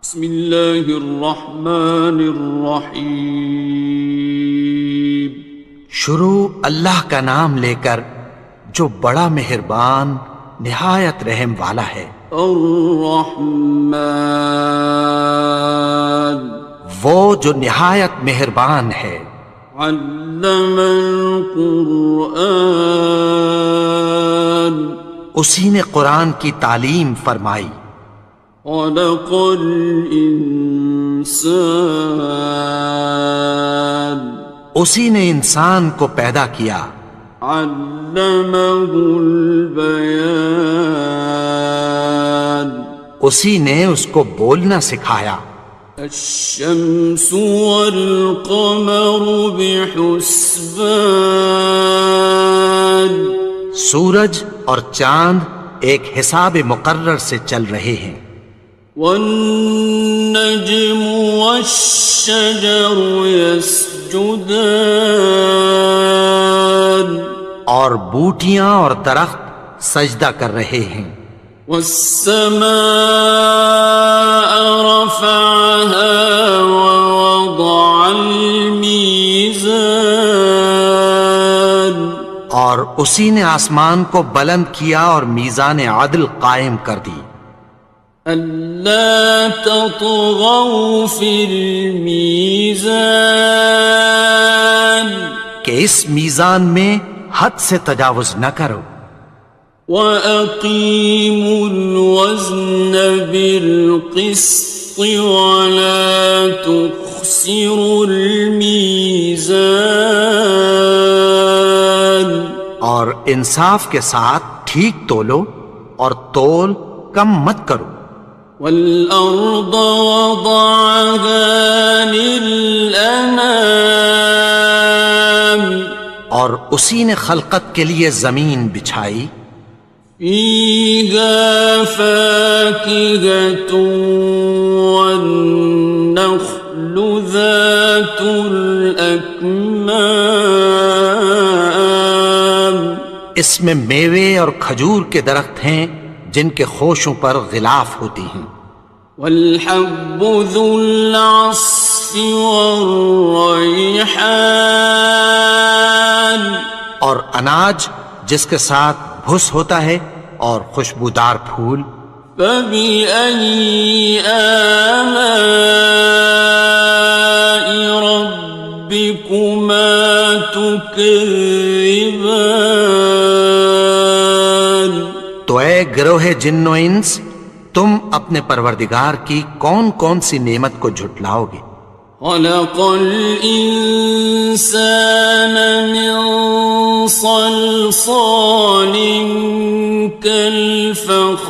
بسم اللہ الرحمن الرحیم۔ شروع اللہ کا نام لے کر جو بڑا مہربان نہایت رحم والا ہے۔ الرحمن، وہ جو نہایت مہربان ہے۔ علم القرآن، اسی نے قرآن کی تعلیم فرمائی۔ خلق الانسان، اسی نے انسان کو پیدا کیا۔ علمہ البیان، اسی نے اس کو بولنا سکھایا۔ الشمس والقمر بحسبان، سورج اور چاند ایک حساب مقرر سے چل رہے ہیں۔ والنجم والشجر يسجدان، اور بوٹیاں اور درخت سجدہ کر رہے ہیں۔ والسماء رفعها ووضع الميزان، اور اسی نے آسمان کو بلند کیا اور میزان عدل قائم کر دی۔ ألا تطغوا في الميزان، کہ اس میزان میں حد سے تجاوز نہ کرو۔ وَأَقِيمُوا الْوَزْنَ بِالْقِسْطِ وَلَا تُخْسِرُوا الْمِيزَانَ، اور انصاف کے ساتھ ٹھیک تولو اور تول کم مت کرو۔ وَالْأَرْضَ وَضَعَهَا لِلْأَنَامِ، اور اسی نے خلقت کے لیے زمین بچھائی۔ فِيهَا فَاكِهَةٌ وَالنَّخْلُ ذَاتُ الْأَكْمَامِ، اس میں میوے اور کھجور کے درخت ہیں جن کے خوشوں پر غلاف ہوتی ہیں۔ وَالْحَبُّ ذُو الْعَصْفِ وَالرَّيْحَانِ، اور اناج جس کے ساتھ بھس ہوتا ہے اور خوشبودار پھول۔ فَبِأَيِّ آلَاءِ رَبِّكُمَا تُكَذِّبَانِ، تو اے گروہ جن و انس، تم اپنے پروردگار کی کون کون سی نعمت کو جھٹلاؤ گے؟ خَلَقَ الْإِنسَانَ مِنْ صَلْصَالٍ كَالْفَخَّارِ،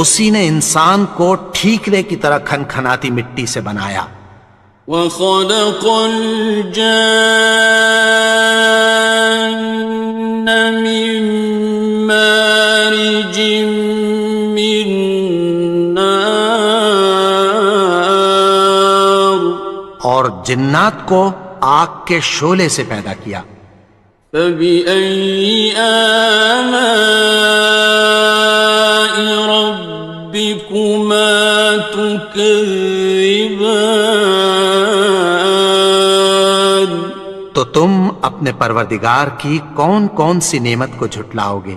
اسی نے انسان کو ٹھیکرے کی طرح کھنکھناتی مٹی سے بنایا۔ وَخَلَقَ الْجَانَّ مِن مَّارِجٍ مِّن نَّارٍ، اور جنات کو آگ کے شعلے سے پیدا کیا۔ فَبِأَيِّ آلَاءِ رَبِّكُمَا تُكَذِّبَانِ، تو تم اپنے پروردگار کی کون کون سی نعمت کو جھٹلاؤ گے؟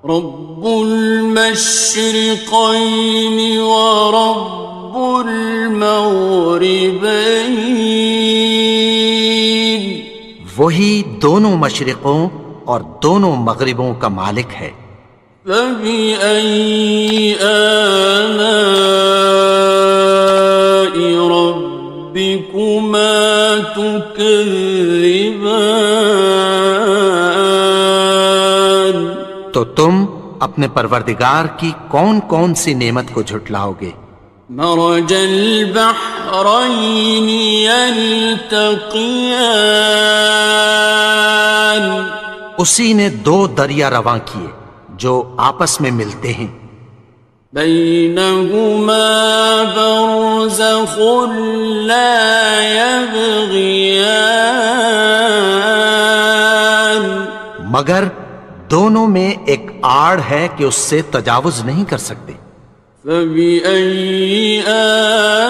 رب المشرقین ورب المغربین، وہی دونوں مشرقوں اور دونوں مغربوں کا مالک ہے۔ فَبِأَيِّ آلَاءِ رَبِّكُمَا تُكَذِّبَانِ، تو تم اپنے پروردگار کی کون کون سی نعمت کو جھٹلاؤ گے؟ مرج البحرین یلتقیان، اسی نے دو دریا رواں کیے جو آپس میں ملتے ہیں۔ بینہما برزخ لا یبغیان، مگر دونوں میں ایک آڑ ہے کہ اس سے تجاوز نہیں کر سکتے۔ فبأي آلاء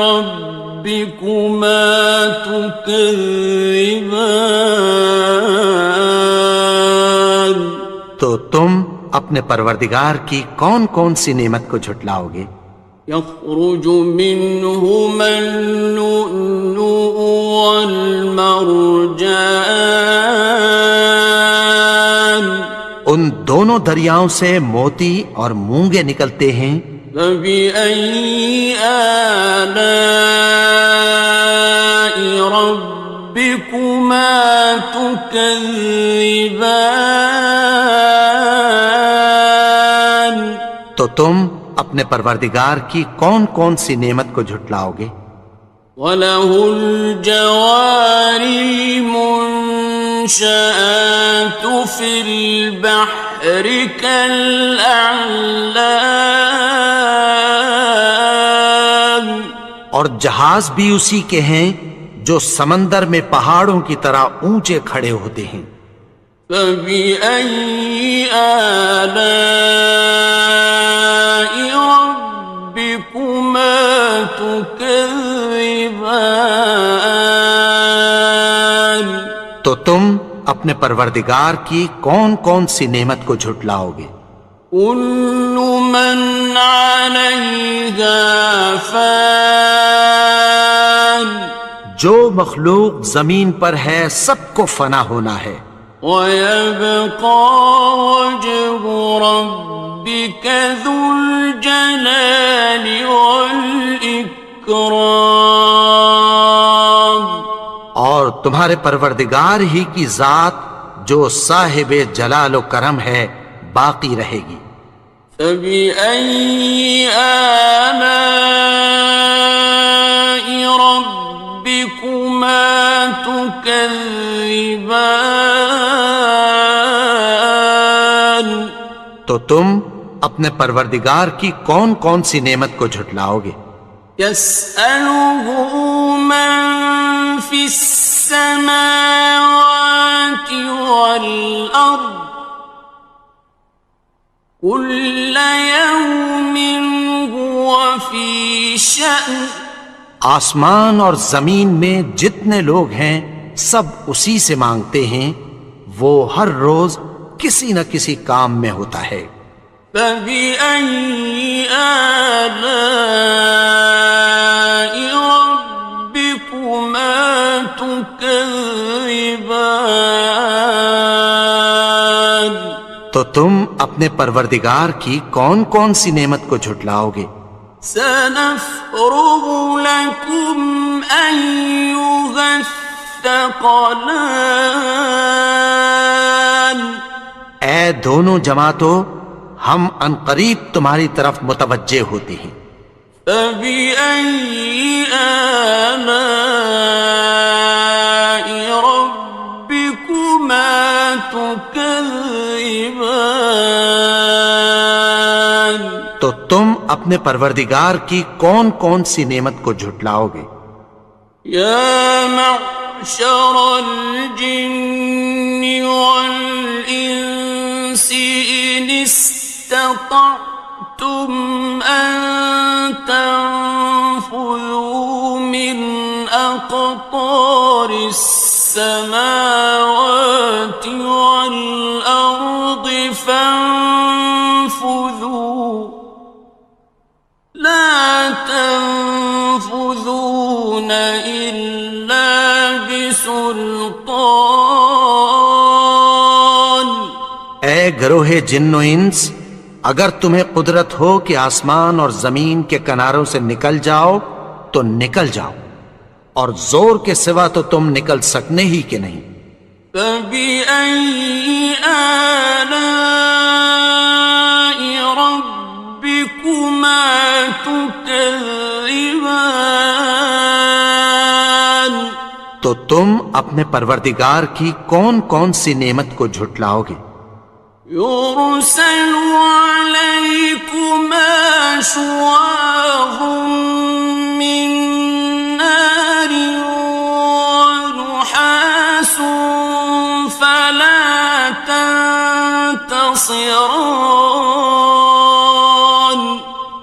ربكما تكذبان؟ تو تم اپنے پروردگار کی کون کون سی نعمت کو جھٹلاؤ گے؟ يخرج منهما اللؤلؤ والمرجان، ان دونوں دریاؤں سے موتی اور مونگے نکلتے ہیں۔ فبأي آلاء ربكما تكذبان؟ تو تم اپنے پروردگار کی کون کون سی نعمت کو جھٹلاؤ گے؟ وَلَهُ الْجَوَارِ الْمُنشَآتُ فِي الْبَحْرِ كَالْأَعْلَامِ، اور جہاز بھی اسی کے ہیں جو سمندر میں پہاڑوں کی طرح اونچے کھڑے ہوتے ہیں۔ فَبِأَيِّ آلَاءِ رَبِّكُمَا تُكَذِّبَانِ؟ تو تم اپنے پروردگار کی کون کون سی نعمت کو جھٹلاؤ گے؟ كُلُّ مَنْ عَلَيْهَا فَانٍ، جو مخلوق زمین پر ہے سب کو فنا ہونا ہے۔ وَيَبْقَى وَجْهُ رَبِّكَ ذُو الْجَلَالِ وَالْإِكْرَامِ، اور تمہارے پروردگار ہی کی ذات جو صاحب جلال و کرم ہے باقی رہے گی۔ فَبِأَيِّ آلَاءِ رَبِّكُمَا تُكَذِّبَانِ؟ تو تم اپنے پروردگار کی کون کون سی نعمت کو جھٹلاؤ گے؟ يَسْأَلُهُ مَن فِي السَّمَاوَاتِ وَالْأَرْضِ كُلَّ يَوْمٍ هُوَ فِي شَأْنٍ، آسمان اور زمین میں جتنے لوگ ہیں سب اسی سے مانگتے ہیں، وہ ہر روز کسی نہ کسی کام میں ہوتا ہے۔ فَبِأَيِّ آلَاءِ رَبِّكُمَا تُكَذِّبَانِ؟ تو تم اپنے پروردگار کی کون کون سی نعمت کو جھٹلاؤ گے؟ سَنَفْرُغُ لَكُمْ أَيُّهَ الثَّقَلَانِ، اے دونوں جماعتوں، ہم عنقریب تمہاری طرف متوجہ ہوتے ہیں۔ فَبِأَيِّ آلَاءِ رَبِّكُمَا تُكَذِّبَانِ؟ تو تم اپنے پروردگار کی کون کون سی نعمت کو جھٹلاؤ گے؟ يَا مَعْشَرَ الْجِنِّ وَالْإِنسِ إِنِ اسْتَطَعْتُمْ أَن تَنفُذُوا مِنْ أَقْطَارِ السَّمَاوَاتِ وَالْأَرْضِ فَانفُذُوا لَا تَنفُذُونَ إِلَّا بِسُلْطَانٍ۔ اے گروہ جن و انس، اگر تمہیں قدرت ہو کہ آسمان اور زمین کے کناروں سے نکل جاؤ تو نکل جاؤ، اور زور کے سوا تو تم نکل سکنے ہی کہ نہیں۔ فَبِأَيِّ آلَاءِ رَبِّكُمَا تُكَذِّبَانِ؟ تو تم اپنے پروردگار کی کون کون سی نعمت کو جھٹلاؤ گے؟ يُرْسَلُ عَلَيْكُمَا شُوَاظٌ مِّن نَّارٍ وَنُحَاسٌ خاصران.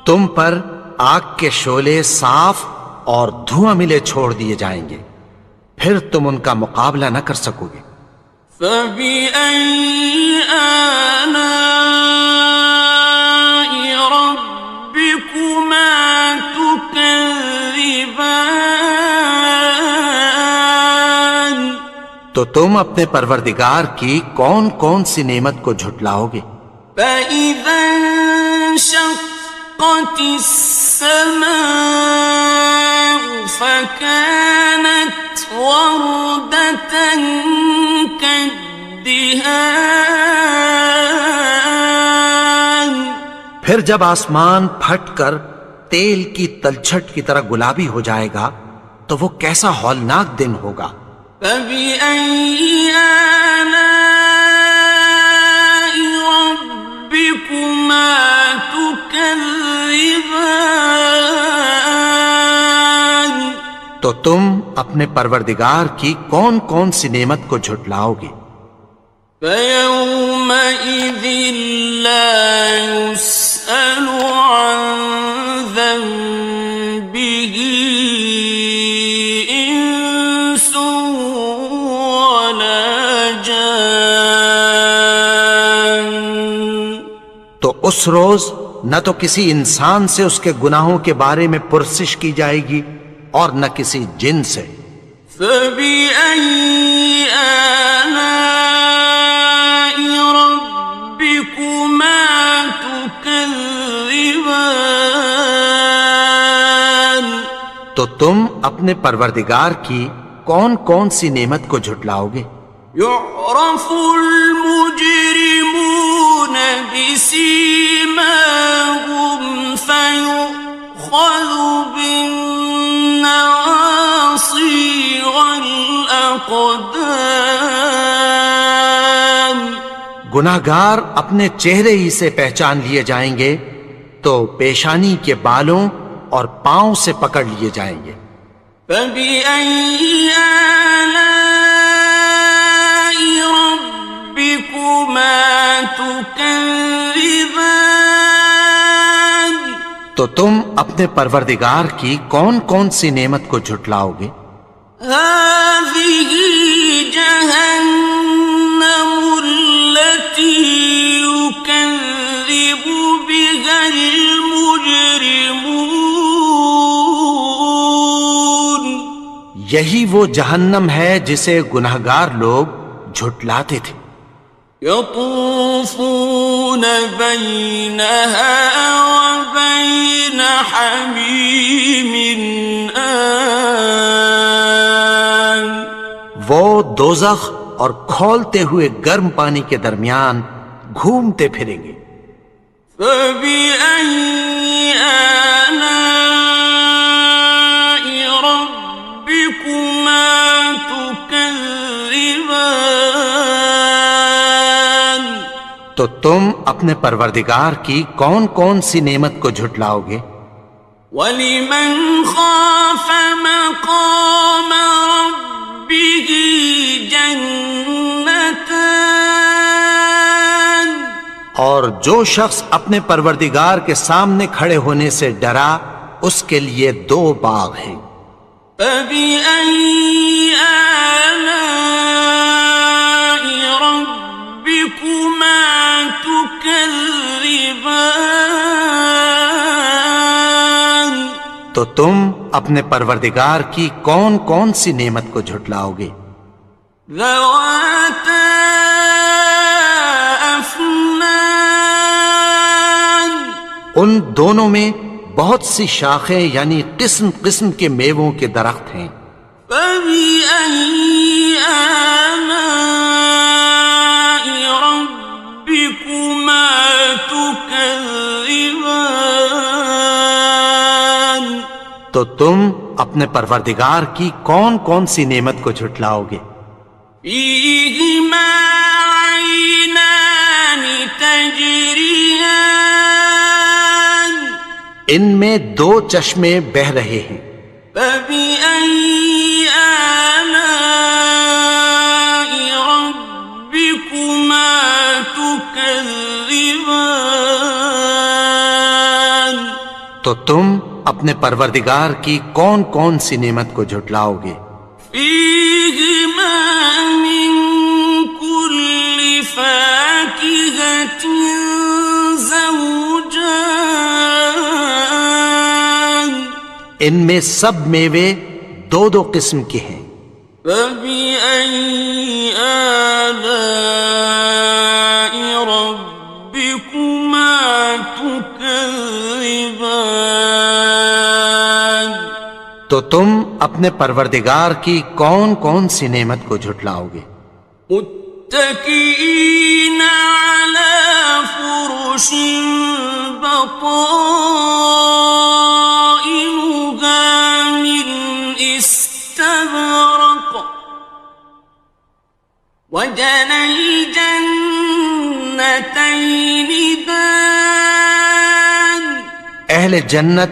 تم پر آگ کے شعلے صاف اور دھواں ملے چھوڑ دیے جائیں گے، پھر تم ان کا مقابلہ نہ کر سکو گے۔ فبأي آلاء ربكما تكذبان. تو تم اپنے پروردگار کی کون کون سی نعمت کو جھٹلاؤ گے؟ فإذا انشقت السماء فكانت وردة كالدهان. پھر جب آسمان پھٹ کر تیل کی تلچھٹ کی طرح گلابی ہو جائے گا تو وہ کیسا ہولناک دن ہوگا۔ فبأي آلاء ربكما تكذبان. تو تم اپنے پروردگار کی کون کون سی نعمت کو جھٹلاؤ گے؟ فيومئذ لا يسأل عن ذنبه إنس ولا جان. تو اس روز نہ تو کسی انسان سے اس کے گناہوں کے بارے میں پرسش کی جائے گی اور نہ کسی جن سے۔ فبأي آلاء ربكما تكذبان. تو تم اپنے پروردگار کی کون کون سی نعمت کو جھٹلاؤ گے؟ يعرف المجرمون بسيماهم فيؤخذ بالنواصي والأقدام. گناہگار اپنے چہرے ہی سے پہچان لیے جائیں گے تو پیشانی کے بالوں اور پاؤں سے پکڑ لیے جائیں گے۔ فبأي آلاء ربكما تكذبان. تو تم اپنے پروردگار کی کون کون سی نعمت کو جھٹلاؤ گے؟ هذه جهنم التي يكذب بها المجرمون. یہی وہ جہنم ہے جسے گناہگار لوگ جھٹلاتے تھے۔ يطوفون بينها وبين حميم آن. وہ دوزخ اور کھولتے ہوئے گرم پانی کے درمیان گھومتے پھریں گے۔ فبأي آلاء ربكما تكذبان. تو تم اپنے پروردگار کی کون کون سی نعمت کو جھٹلاؤ گے؟ وَلِمَنْ خَافَ مَقَامَ رَبِّهِ جَنَّتَانِ. اور جو شخص اپنے پروردگار کے سامنے کھڑے ہونے سے ڈرا اس کے لیے دو باغ ہیں۔ فَبِأَيِّ آلَاءِ رَبِّكُمَا تُكَذِّبَانِ. تو تم اپنے پروردگار کی کون کون سی نعمت کو جھٹلاؤ گے؟ ذَوَاتَا أَفْنَانٍ. ان دونوں میں بہت سی شاخیں یعنی قسم قسم کے میووں کے درخت ہیں۔ فَبِأَيِّ آلَاءِ رَبِّكُمَا تُكَذِّبَانِ. تو تم اپنے پروردگار کی کون کون سی نعمت کو جھٹلاؤ گے؟ فِيهِمَا عَيْنَانِ تَجْرِيَانِ. ان میں دو چشمے بہہ رہے ہیں۔ فَبِأَيِّ آلَاءِ رَبِّكُمَا تُكَذِّبَانِ. تكذبان تو تم اپنے پروردگار کی کون کون سی نعمت کو جھٹلاؤ گے؟ فيهما من كل فاكهة زوجان ان میں سب میوے دو دو قسم کے ہیں۔ فبأي آلاء ربكما تكذبان تو تم اپنے پروردگار کی کون کون سی نعمت کو جھٹلاؤ گے؟ متكئين على فرش بطائنها من استبرق وجنى الجنتين دان اہل جنت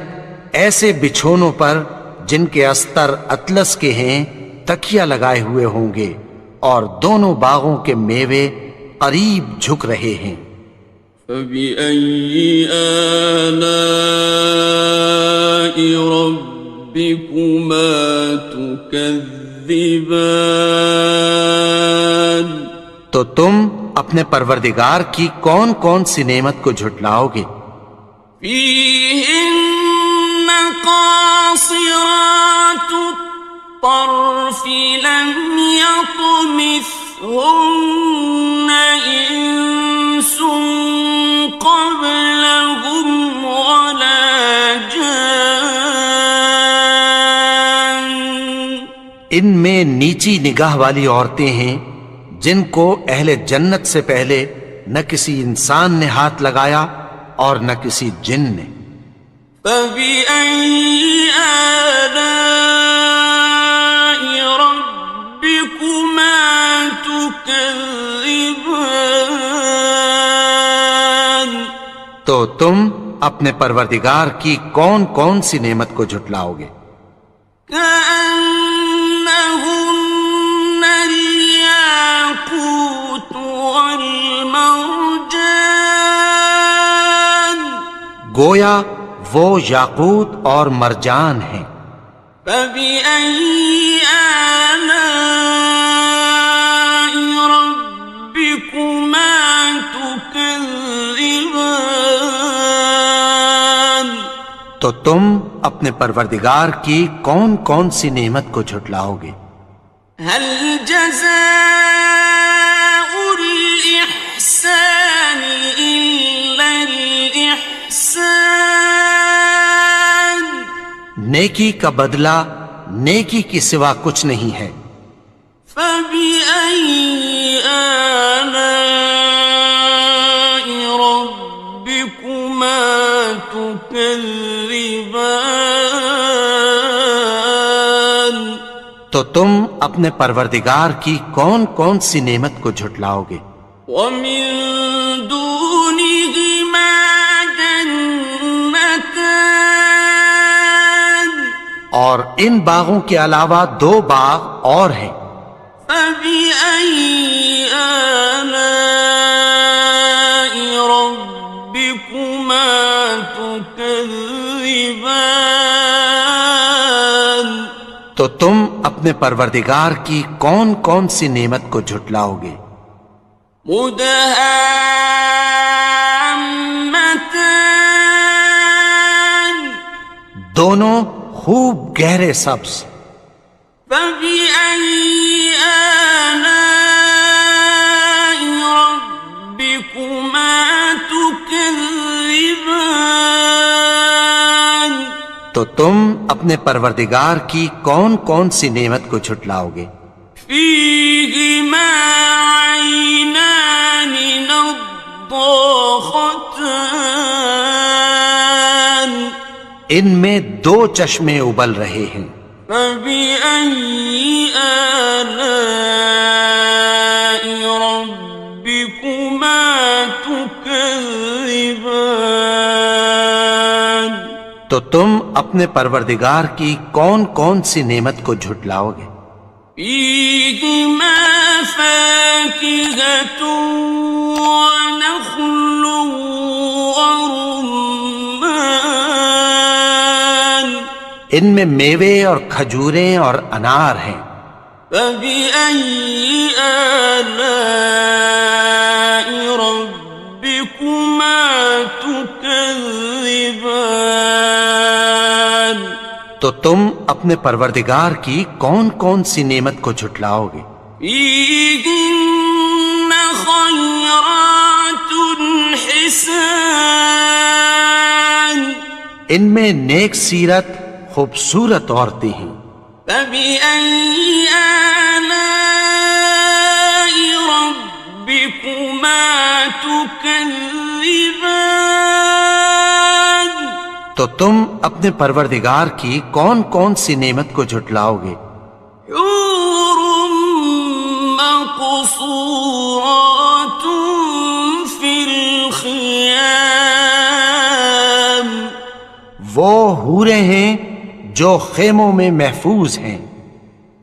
ایسے بچھونوں پر جن کے استر اطلس کے ہیں تکیہ لگائے ہوئے ہوں گے اور دونوں باغوں کے میوے قریب جھک رہے ہیں۔ فبأي آلاء ربكما تكذبان تو تم اپنے پروردگار کی کون کون سی نعمت کو جھٹلاؤ گے؟ فيهن قاصرات الطرف لم يطمثهن إنس قبلهم ولا جان ان میں نیچی نگاہ والی عورتیں ہیں جن کو اہل جنت سے پہلے نہ کسی انسان نے ہاتھ لگایا اور نہ کسی جن نے۔ فبأي آلاء ربكما تكذبان تو تم اپنے پروردگار کی کون کون سی نعمت کو جھٹلاؤ گے؟ كأنهن الياقوت والمرجان گویا وہ یاقوت اور مرجان ہیں۔ فبأي آلاء ربكما تكذبان تو تم اپنے پروردگار کی کون کون سی نعمت کو جھٹلاؤ گے؟ هل جزاء الإحسان إلا الإحسان نیکی کا بدلہ نیکی کی سوا کچھ نہیں ہے۔ فبأي آلاء ربكما تكذبان تو تم اپنے پروردگار کی کون کون سی نعمت کو جھٹلاؤ گے؟ ومن دونهما جنتان اور ان باغوں کے علاوہ دو باغ اور ہیں۔ فبأي آلاء ربكما تكذبان تو تم اپنے پروردگار کی کون کون سی نعمت کو جھٹلاؤ گے؟ مدهامتان دونوں خوب گہرے سبز۔ فبأي آلاء ربكما تكذبان تو تم اپنے پروردگار کی کون کون سی نعمت کو جھٹلاؤ گے؟ فيهما عينان نضاختان ان میں دو چشمے ابل رہے ہیں۔ فبأي آلاء ربكما تكذبان تو تم اپنے پروردگار کی کون کون سی نعمت کو جھٹلاؤ گے؟ فيهما فاكهة ونخل ورمان ان میں میوے اور کھجوریں اور انار ہیں. فبأي آلاء ربكما تكذبان تو تم اپنے پروردگار کی کون کون سی نعمت کو جھٹلاؤ گے؟ فيهن خيرات حسان ان میں نیک سیرت خوبصورت عورتیں ہیں. فبأي آلاء ربكما تكذبان تو تم اپنے پروردگار کی کون کون سی نعمت کو جھٹلاؤ گے؟ حور مقصورات في الخيام وہ حوریں ہیں جو خیموں میں محفوظ ہیں.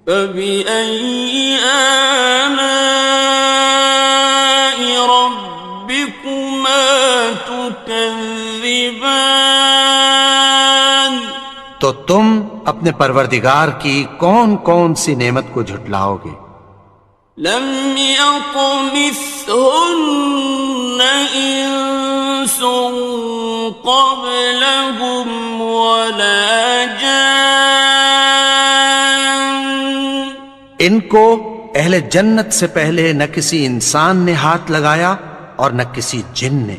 فبأي آلاء ربكما تكذبان تو تم اپنے پروردگار کی کون کون سی نعمت کو جھٹلاؤ گے؟ لم يطمثهن إنس قبلهم ولا جان ان کو اہل جنت سے پہلے نہ کسی انسان نے ہاتھ لگایا اور نہ کسی جن نے.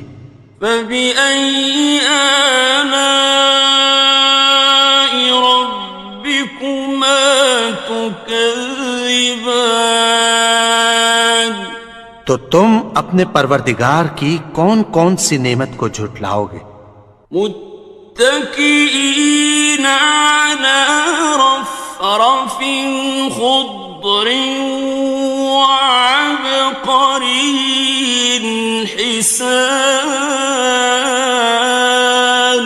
فبأي آلاء ربكما تكذبان تو تم اپنے پروردگار کی کون کون سی نعمت کو جھٹلاؤ گے؟ متكئين على رفرف خضر وعبقري حسان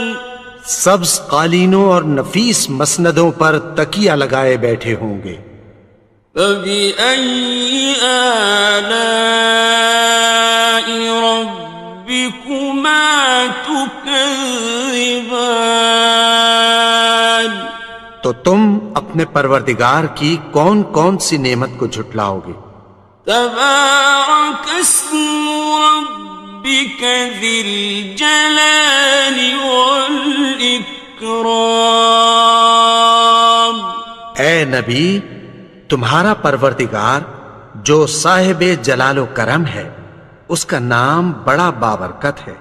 سبز قالینوں اور نفیس مسندوں پر تکیہ لگائے بیٹھے ہوں گے. فبأي آلاء ربكما تكذبان تو تم اپنے پروردگار کی کون کون سی نعمت کو جھٹلاؤ گے؟ تبارك اسم ربك ذي الجلال والإكرام اے نبی، تمہارا پروردگار جو صاحب جلال و کرم ہے، اس کا نام بڑا بابرکت ہے.